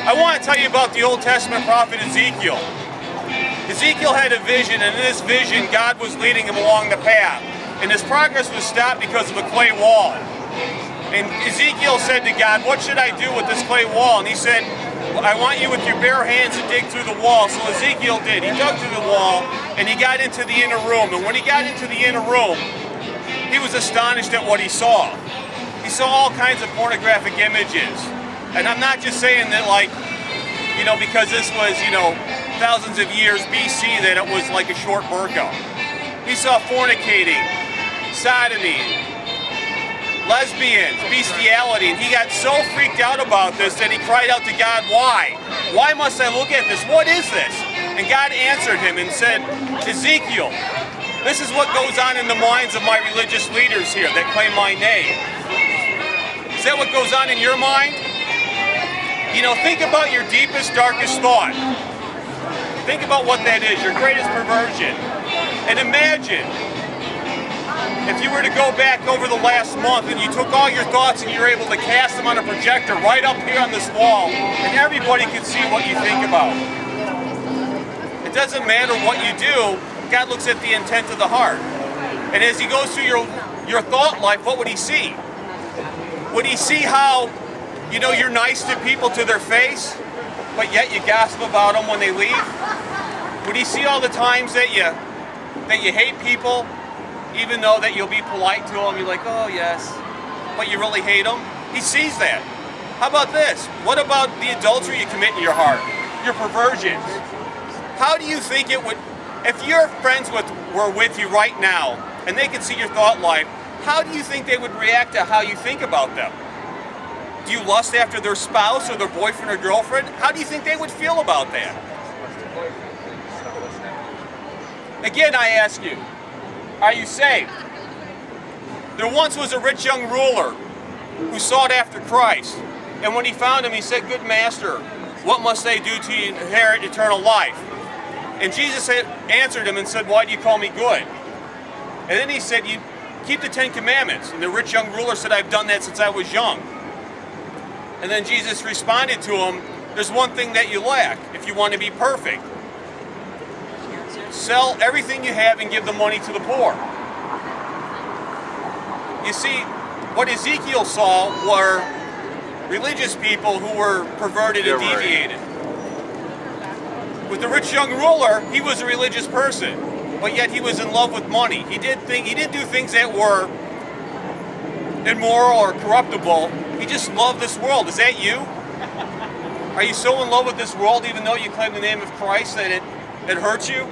I want to tell you about the Old Testament prophet Ezekiel. Ezekiel had a vision, and in this vision, God was leading him along the path. And his progress was stopped because of a clay wall. And Ezekiel said to God, "What should I do with this clay wall?" And he said, "I want you with your bare hands to dig through the wall." So Ezekiel did. He dug through the wall, and he got into the inner room. And when he got into the inner room, he was astonished at what he saw. He saw all kinds of pornographic images. And I'm not just saying that, like, you know, because this was, you know, thousands of years BC, that it was like a short burqa. He saw fornicating, sodomy, lesbians, bestiality, and he got so freaked out about this that he cried out to God, "Why? Why must I look at this? What is this?" And God answered him and said, "Ezekiel, this is what goes on in the minds of my religious leaders here that claim my name." Is that what goes on in your mind? You know, think about your deepest, darkest thought. Think about what that is, your greatest perversion. And imagine if you were to go back over the last month and you took all your thoughts and you were able to cast them on a projector right up here on this wall, and everybody could see what you think about. It doesn't matter what you do, God looks at the intent of the heart. And as he goes through your thought life, what would he see? Would he see how, you know, you're nice to people to their face, but yet you gossip about them when they leave? Would he see all the times that you hate people, even though that you'll be polite to them? You're like, "Oh yes," but you really hate them? He sees that. How about this? What about the adultery you commit in your heart? Your perversions? How do you think it would, if your friends were with you right now, and they could see your thought life, how do you think they would react to how you think about them? Do you lust after their spouse or their boyfriend or girlfriend? How do you think they would feel about that? Again, I ask you, are you saved? There once was a rich young ruler who sought after Christ. And when he found him, he said, "Good master, what must I do to inherit eternal life?" And Jesus answered him and said, "Why do you call me good?" And then he said, "You keep the 10 Commandments." And the rich young ruler said, "I've done that since I was young." And then Jesus responded to him, "There's one thing that you lack if you want to be perfect. Sell everything you have and give the money to the poor." You see, what Ezekiel saw were religious people who were perverted and deviated. With the rich young ruler, he was a religious person, but yet he was in love with money. He didn't do things that were immoral or corruptible. He just loved this world. Is that you? Are you so in love with this world, even though you claim the name of Christ, that it hurts you?